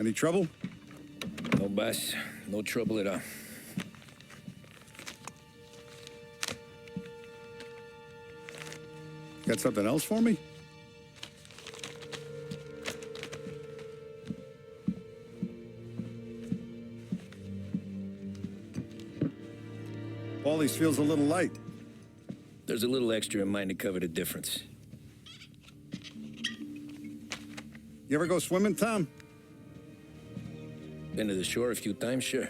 Any trouble? No, boss. No trouble at all. Got something else for me? Paulie's feels a little light. There's a little extra in mine to cover the difference. You ever go swimming, Tom? Been to the shore a few times, sure.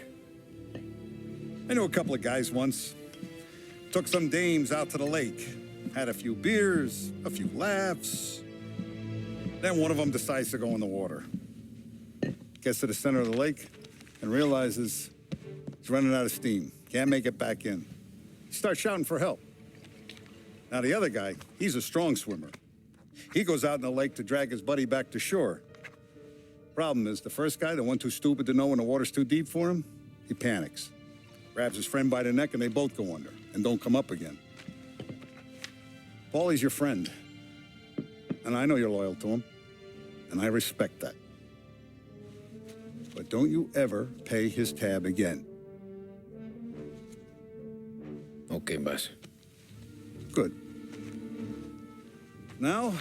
I knew a couple of guys once. Took some dames out to the lake. Had a few beers, a few laughs. Then one of them decides to go in the water. Gets to the center of the lake and realizes he's running out of steam. Can't make it back in. He starts shouting for help. Now the other guy, he's a strong swimmer. He goes out in the lake to drag his buddy back to shore. Problem is, the first guy, the one too stupid to know when the water's too deep for him, he panics. Grabs his friend by the neck and they both go under and don't come up again. Paulie's your friend. And I know you're loyal to him. And I respect that. But don't you ever pay his tab again. Okay, boss. Good. Now,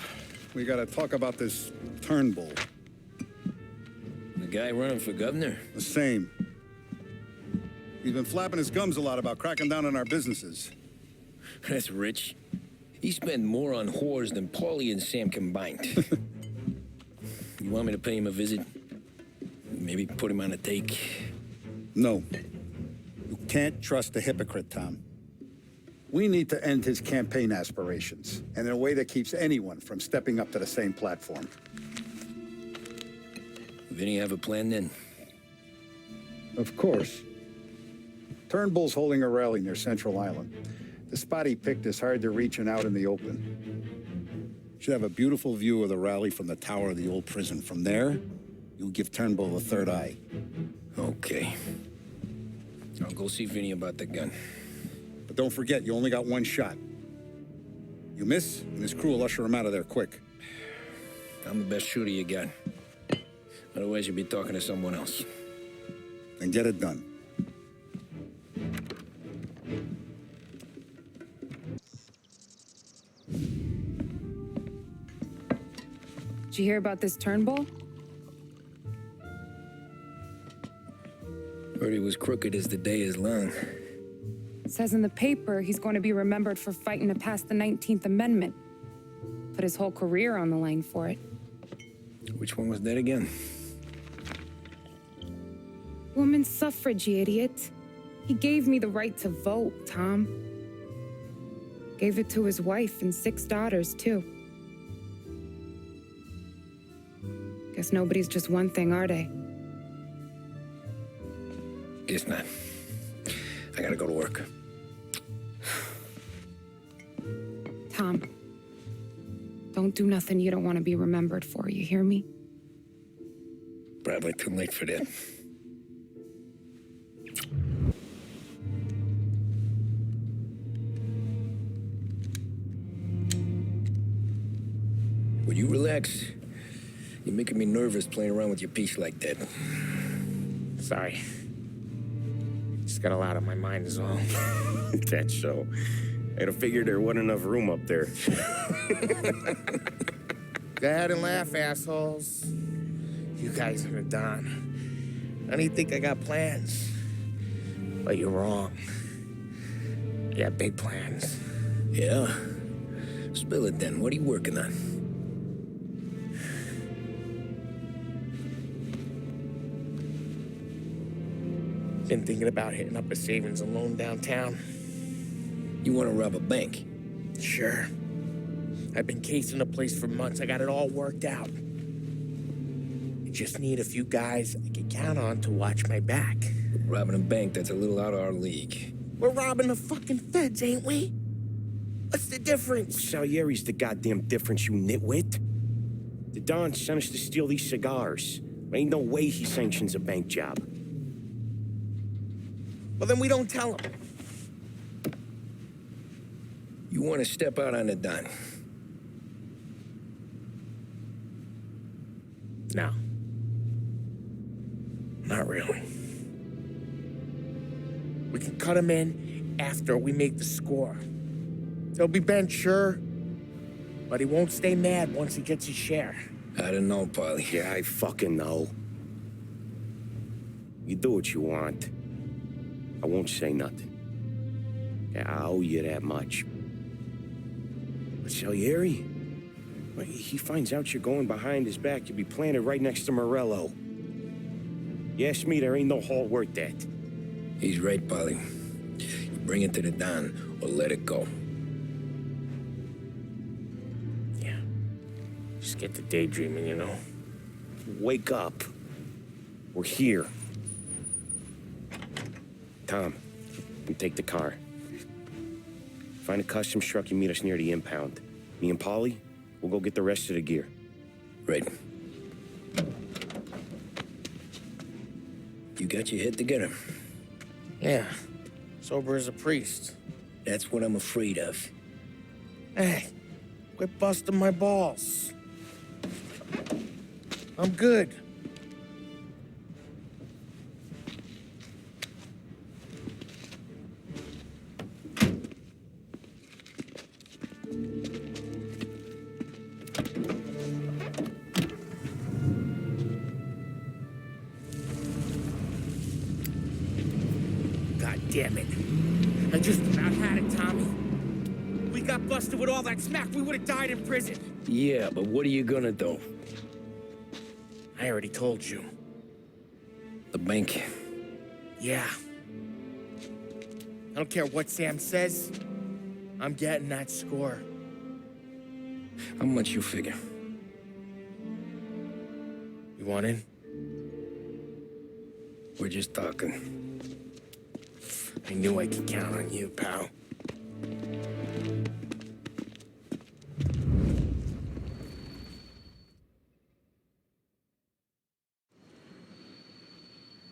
we gotta talk about this Turnbull. The guy running for governor? The same. He's been flapping his gums a lot about cracking down on our businesses. That's rich. He spent more on whores than Paulie and Sam combined. You want me to pay him a visit? Maybe put him on a take? No. You can't trust a hypocrite, Tom. We need to end his campaign aspirations, and in a way that keeps anyone from stepping up to the same platform. Vinny have a plan then? Of course. Turnbull's holding a rally near Central Island. The spot he picked is hard to reach and out in the open. Should have a beautiful view of the rally from the tower of the old prison. From there, you'll give Turnbull a third eye. Okay. I'll go see Vinny about the gun. But don't forget, you only got one shot. You miss, and his crew will usher him out of there quick. I'm the best shooter you got. Otherwise, you'll be talking to someone else. Then get it done. Did you hear about this Turnbull? Heard he was crooked as the day is long. It says in the paper he's going to be remembered for fighting to pass the 19th Amendment. Put his whole career on the line for it. Which one was that again? Women's suffrage, you idiot. He gave me the right to vote, Tom. Gave it to his wife and 6 daughters, too. Guess nobody's just one thing, are they? Guess not. I gotta go to work. Tom, don't do nothing you don't want to be remembered for, you hear me? Probably too late for that. Will you relax? You're making me nervous playing around with your piece like that. Sorry. Just got a lot on my mind is all. That show. I'd have figured there wasn't enough room up there. Go ahead and laugh, assholes. You guys are done. I didn't think I got plans. But you're wrong. I got big plans. Yeah? Spill it then. What are you working on? Been thinking about hitting up a savings and loan downtown. You want to rob a bank? Sure. I've been casing the place for months. I got it all worked out. I just need a few guys I can count on to watch my back. Robbing a bank, that's a little out of our league. We're robbing the fucking feds, ain't we? What's the difference? Salieri's the goddamn difference, you nitwit. The Don sent us to steal these cigars. Ain't no way he sanctions a bank job. Well, then we don't tell them. You want to step out on the Don? No. Not really. We can cut him in after we make the score. He'll be bent, sure, but he won't stay mad once he gets his share. I don't know, Polly. Yeah, I fucking know. You do what you want. I won't say nothing. Yeah, I owe you that much. But Salieri, when he finds out you're going behind his back, you'll be planted right next to Morello. You ask me, there ain't no haul worth that. He's right, Polly. You bring it to the Don or let it go. Yeah. Just get to daydreaming, you know? Wake up. We're here. Tom, you take the car. Find a customs truck and meet us near the impound. Me and Polly, we'll go get the rest of the gear. Right. You got your head together. Yeah. Sober as a priest. That's what I'm afraid of. Hey, quit busting my balls. I'm good. God damn it. I just about had it, Tommy. We got busted with all that smack. We would have died in prison. Yeah, but what are you gonna do? I already told you. The bank. Yeah. I don't care what Sam says. I'm getting that score. How much you figure? You want in? We're just talking. I knew I could count on you, pal.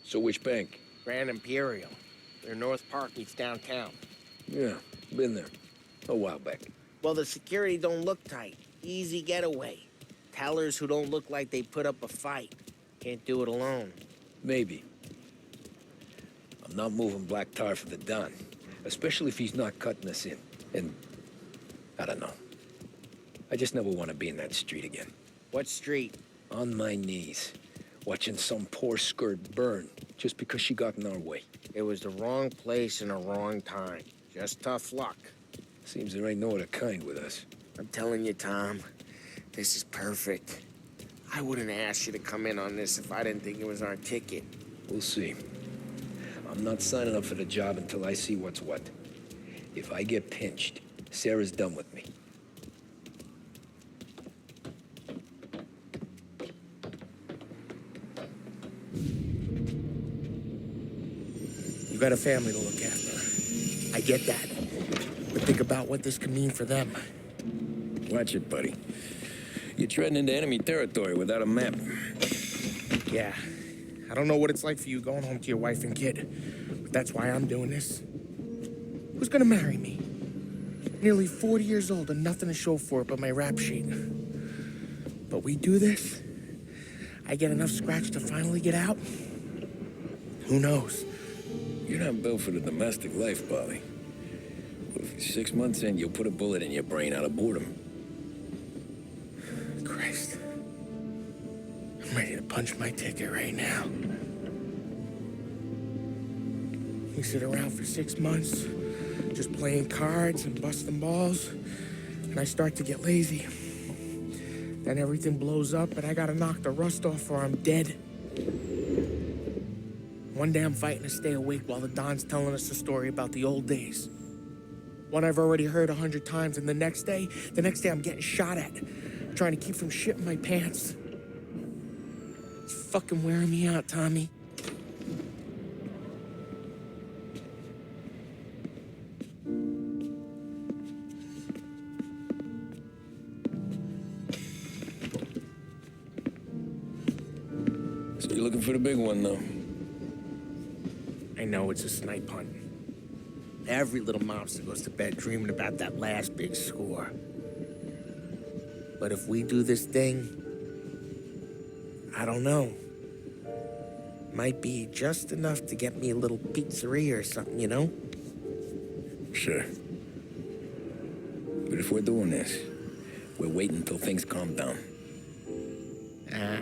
So which bank? Grand Imperial. Their North Park meets downtown. Yeah, been there. A while back. Well, the security don't look tight. Easy getaway. Tellers who don't look like they put up a fight. Can't do it alone. Maybe. I'm not moving black tar for the Don. Especially if he's not cutting us in. And I don't know. I just never want to be in that street again. What street? On my knees. Watching some poor skirt burn just because she got in our way. It was the wrong place and the wrong time. Just tough luck. Seems there ain't no other kind with us. I'm telling you, Tom, this is perfect. I wouldn't ask you to come in on this if I didn't think it was our ticket. We'll see. I'm not signing up for the job until I see what's what. If I get pinched, Sarah's done with me. You got a family to look after. I get that. But think about what this could mean for them. Watch it, buddy. You're treading into enemy territory without a map. Yeah. I don't know what it's like for you going home to your wife and kid, but that's why I'm doing this. Who's gonna marry me? Nearly 40 years old and nothing to show for it but my rap sheet. But we do this, I get enough scratch to finally get out? Who knows? You're not built for the domestic life, Polly. What if you're 6 months in, you'll put a bullet in your brain out of boredom? Christ. I'm ready to punch my ticket right now. We sit around for 6 months, just playing cards and busting balls, and I start to get lazy. Then everything blows up, and I gotta knock the rust off or I'm dead. One day I'm fighting to stay awake while the Don's telling us a story about the old days. One I've already heard 100 times, and the next day I'm getting shot at, trying to keep from shitting my pants. It's fucking wearing me out, Tommy. So you're looking for the big one, though? I know it's a snipe hunt. Every little mobster goes to bed dreaming about that last big score. But if we do this thing, I don't know. Might be just enough to get me a little pizzeria or something, you know? Sure. But if we're doing this, we're waiting until things calm down. Ah,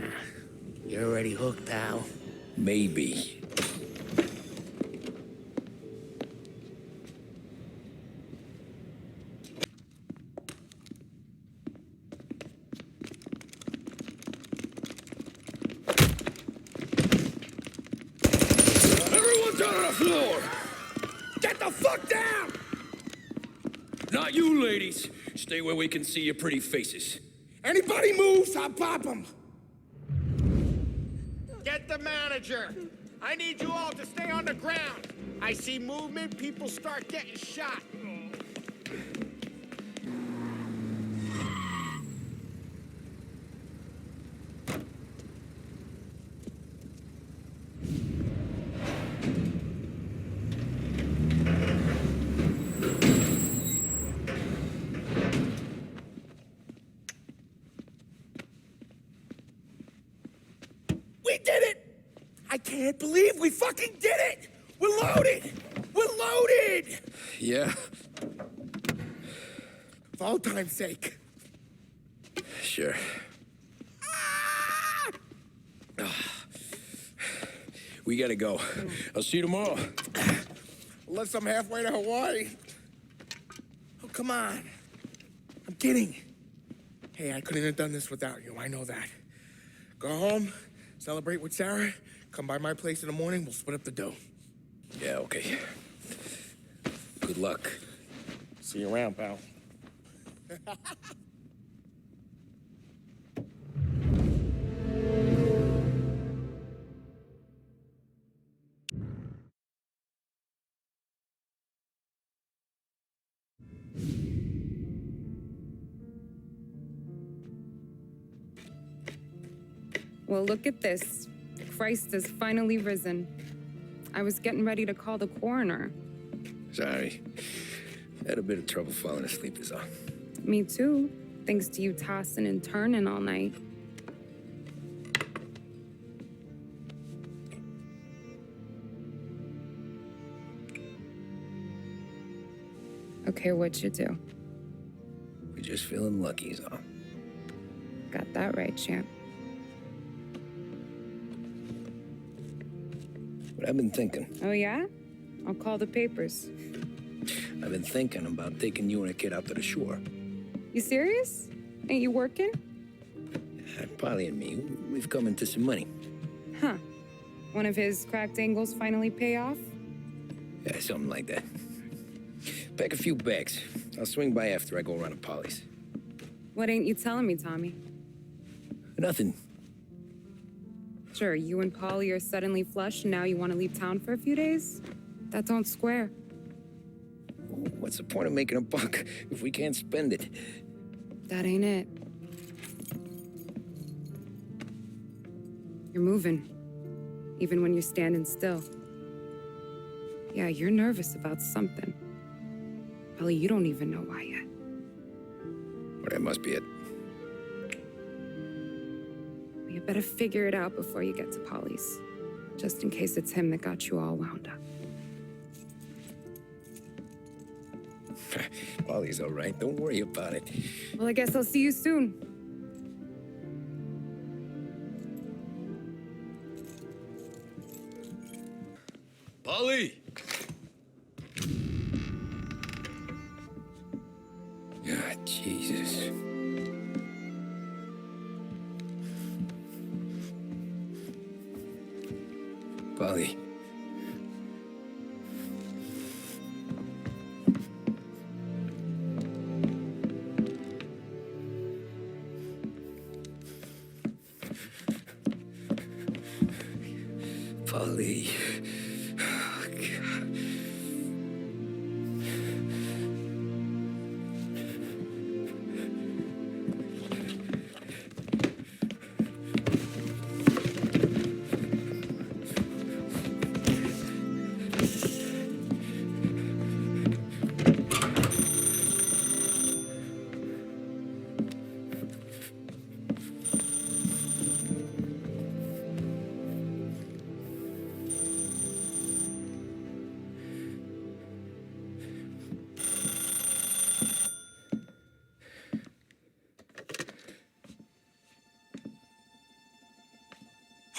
you're already hooked, pal. Maybe. Everyone down on the floor! Get the fuck down! Not you, ladies. Stay where we can see your pretty faces. Anybody moves, I'll pop them. Get the manager. I need you all to stay on the ground. I see movement, people start getting shot. We did it! I can't believe we fucking did it! We're loaded! We're loaded! Yeah, For all time's sake. sure. We gotta go. I'll see you tomorrow. Unless I'm halfway to Hawaii. Oh, come on. I'm kidding. Hey, I couldn't have done this without you. I know that. Go home, celebrate with Sarah, come by my place in the morning, we'll split up the dough. Yeah, okay. Good luck. See you around, pal. Well, look at this. Christ has finally risen. I was getting ready to call the coroner. Sorry. Had a bit of trouble falling asleep is all. Me too, thanks to you tossing and turning all night. Okay, what'd you do? We're just feeling lucky is all. Got that right, champ. But I've been thinking. Oh, yeah? I'll call the papers. I've been thinking about taking you and a kid out to the shore. You serious? Ain't you working? Polly and me, we've come into some money. Huh. One of his cracked angles finally pay off? Yeah, something like that. Pack a few bags. I'll swing by after I go around to Polly's. What ain't you telling me, Tommy? Nothing. Sure, you and Polly are suddenly flush and now you want to leave town for a few days? That don't square. What's the point of making a buck if we can't spend it? That ain't it. You're moving, even when you're standing still. Yeah, you're nervous about something. Probably you don't even know why yet. Well, that must be it. Well, you better figure it out before you get to Polly's, just in case it's him that got you all wound up. Polly's all right. Don't worry about it. Well, I guess I'll see you soon. Polly! Ah, Jesus. Polly. Polly. Oh, God.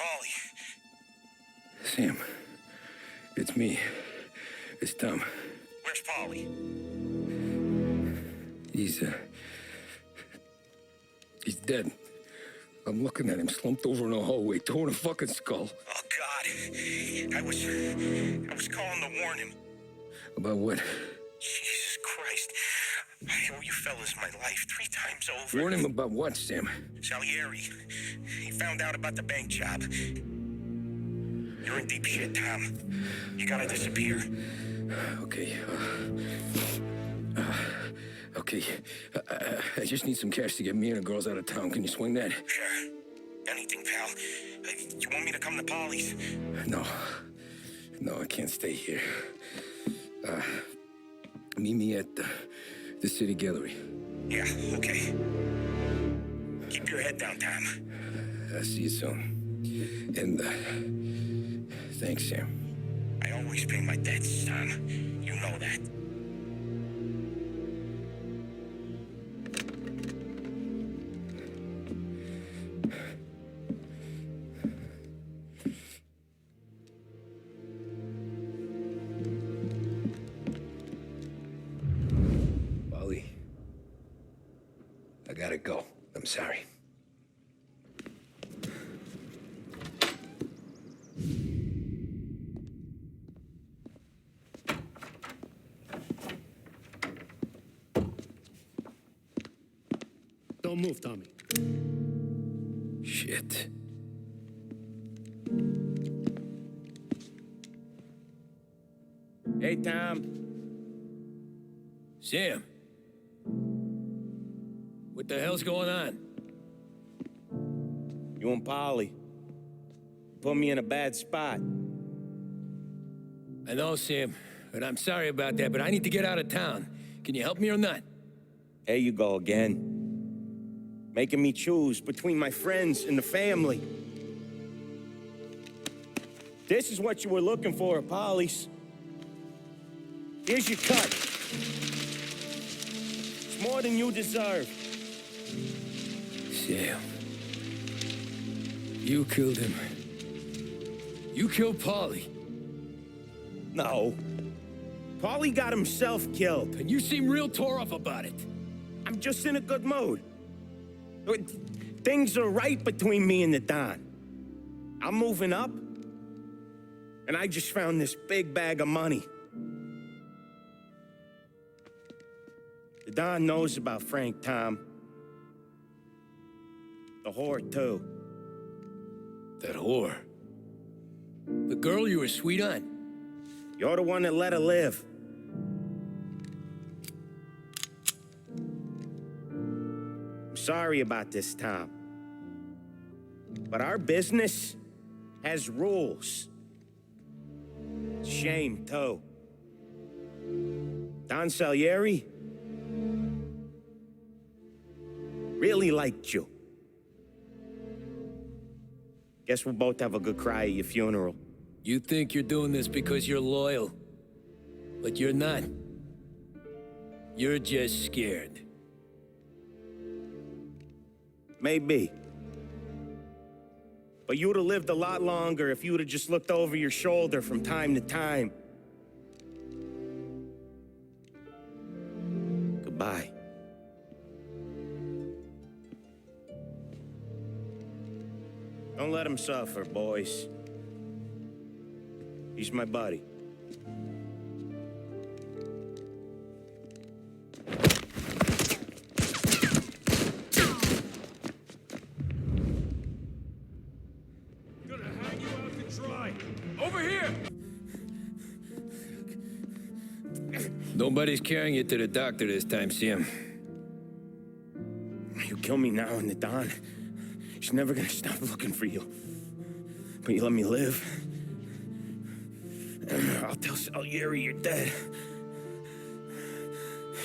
Paulie. Sam, it's me. It's Tom. Where's Paulie? He's dead. I'm looking at him slumped over in the hallway, torn a fucking skull. Oh, God. I was calling to warn him. About what? Jesus Christ. I owe you fellas my life 3 times over. Warn him about what, Sam? Salieri. He found out about the bank job. You're in deep shit, Tom. You gotta disappear. Okay. Okay. I just need some cash to get me and the girls out of town. Can you swing that? Sure. Anything, pal. You want me to come to Paulie's? No. No, I can't stay here. Meet me at the city gallery. Yeah, okay. Keep your head down, Tom. I'll see you soon. And, thanks, Sam. I always pay my debts, Tom. You know that. Wally, I gotta go. I'm sorry. Don't move, Tommy. Shit. Hey, Tom. Sam. What the hell's going on? You and Paulie. Put me in a bad spot. I know, Sam, and I'm sorry about that, but I need to get out of town. Can you help me or not? There you go again. Making me choose between my friends and the family. This is what you were looking for at Paulie's. Here's your cut. It's more than you deserve. Sam. You killed him. You killed Paulie. No. Paulie got himself killed. And you seem real tore up about it. I'm just in a good mood. Things are right between me and the Don. I'm moving up, and I just found this big bag of money. The Don knows about Frank, Tom. The whore, too. That whore. The girl you were sweet on. You're the one that let her live. I'm sorry about this, Tom. But our business has rules. Shame, too. Don Salieri really liked you. Guess we'll both have a good cry at your funeral. You think you're doing this because you're loyal, but you're not. You're just scared. Maybe. But you'd have lived a lot longer if you'd have just looked over your shoulder from time to time. Goodbye. Don't let him suffer, boys. He's my buddy. Gonna hang you out to dry. Over here! Nobody's carrying you to the doctor this time, Sam. You kill me now in the dawn. She's never gonna stop looking for you. But you let me live. I'll tell Salieri you're dead.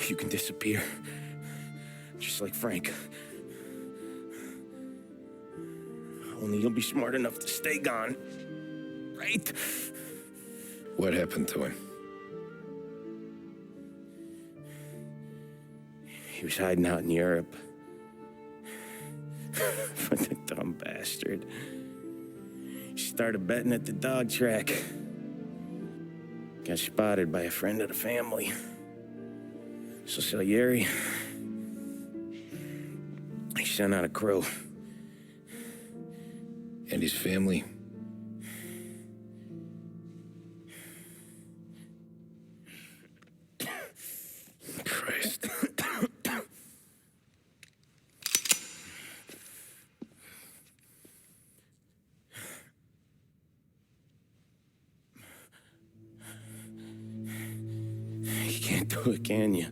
You can disappear. Just like Frank. Only you'll be smart enough to stay gone. Right? What happened to him? He was hiding out in Europe. But the dumb bastard. started betting at the dog track. Got spotted by a friend of the family. So Salieri, he sent out a crew. And his family? Christ. You can't do it, can you?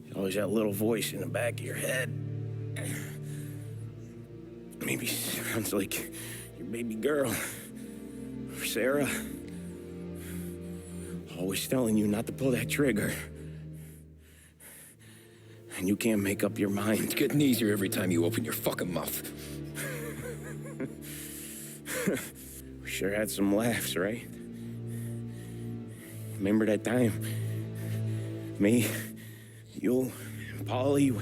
You always that little voice in the back of your head. Maybe sounds like your baby girl. Or Sarah. Always telling you not to pull that trigger. And you can't make up your mind. It's getting easier every time you open your fucking mouth. We sure had some laughs, right? Remember that time? Me, you, and Polly.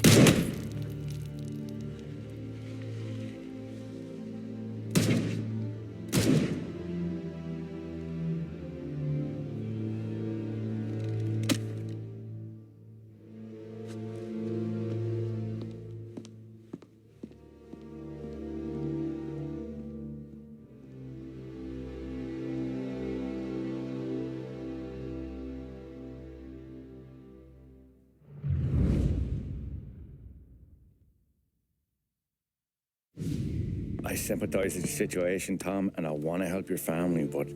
I sympathize with your situation, Tom, and I want to help your family, but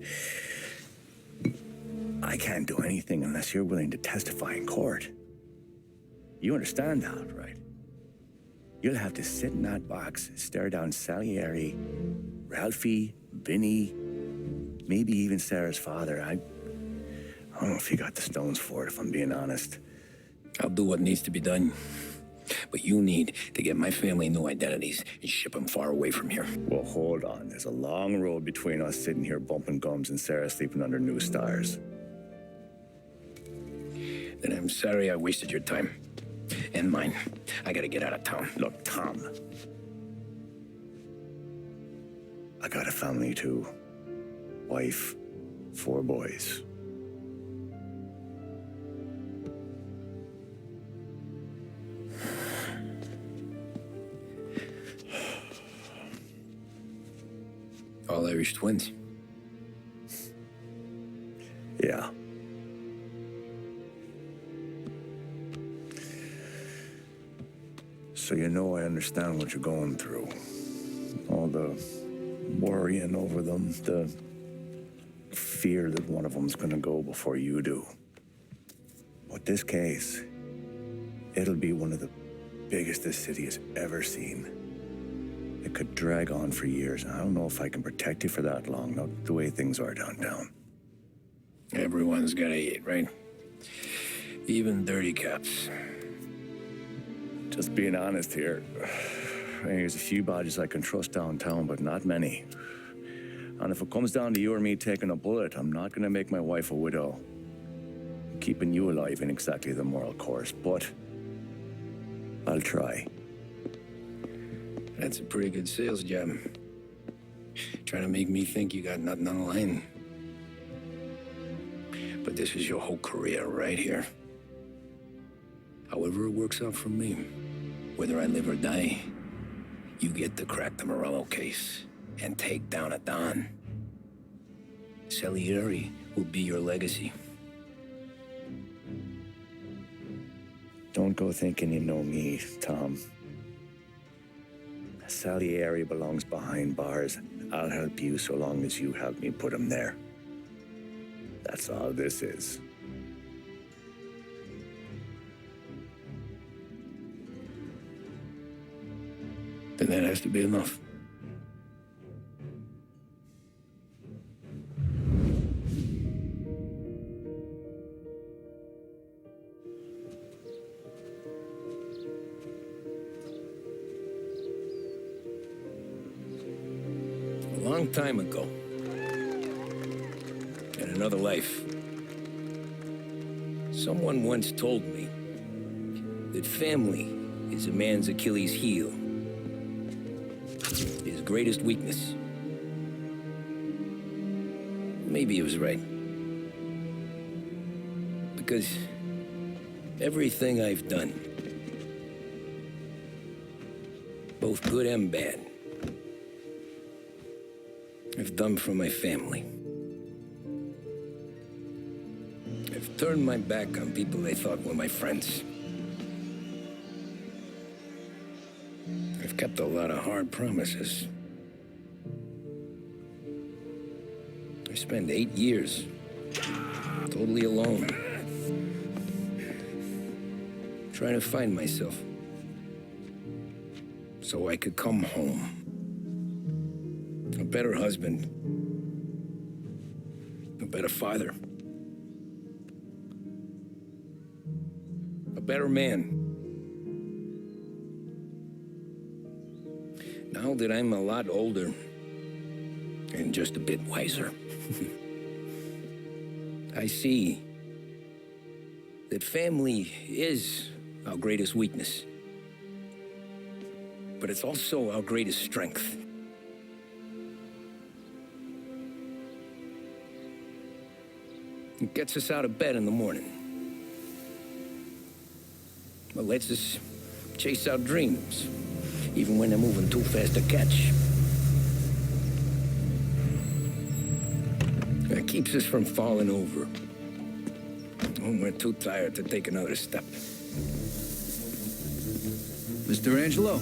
I can't do anything unless you're willing to testify in court. You understand that, right? You'll have to sit in that box, stare down Salieri, Ralphie, Vinny, maybe even Sarah's father. I don't know if you got the stones for it, if I'm being honest. I'll do what needs to be done. But you need to get my family new identities and ship them far away from here. Well, hold on. There's a long road between us sitting here bumping gums and Sarah sleeping under new stars. Then I'm sorry I wasted your time. And mine. I gotta get out of town. Look, Tom. I got a family too. Wife, 4 boys. All Irish twins. Yeah. So you know I understand what you're going through. All the worrying over them, the fear that one of them's gonna go before you do. But this case, it'll be one of the biggest this city has ever seen. It could drag on for years, and I don't know if I can protect you for that long, not the way things are downtown. Everyone's gotta eat, right? Even dirty cops. Just being honest here, there's a few bodies I can trust downtown, but not many. And if it comes down to you or me taking a bullet, I'm not gonna make my wife a widow. Keeping you alive ain't exactly the moral course, but I'll try. That's a pretty good sales job. Trying to make me think you got nothing on the line. But this is your whole career right here. However it works out for me, whether I live or die, you get to crack the Morello case and take down a Don. Salieri will be your legacy. Don't go thinking you know me, Tom. Salieri belongs behind bars. I'll help you so long as you help me put him there. That's all this is. Then that has to be enough. A long time ago, in another life, someone once told me that family is a man's Achilles heel, his greatest weakness. maybe he was right. Because everything I've done, both good and bad, I've done for my family. I've turned my back on people I thought were my friends. I've kept a lot of hard promises. I spent 8 years totally alone, trying to find myself so I could come home. A better husband, a better father, a better man. Now that I'm a lot older and just a bit wiser, I see that family is our greatest weakness, but it's also our greatest strength. It gets us out of bed in the morning. It lets us chase our dreams, even when they're moving too fast to catch. It keeps us from falling over when we're too tired to take another step. Mr. Angelo.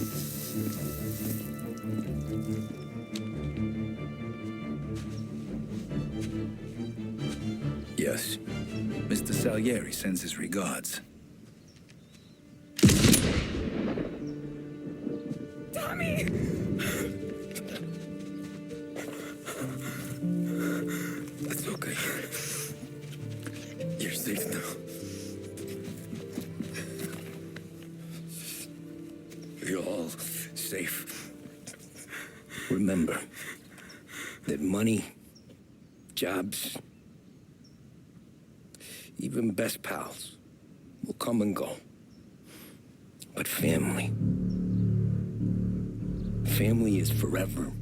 Yes. Mr. Salieri sends his regards. Tommy! That's okay. You're safe now. You're all safe. Remember that money, jobs, even best pals will come and go. But family is forever.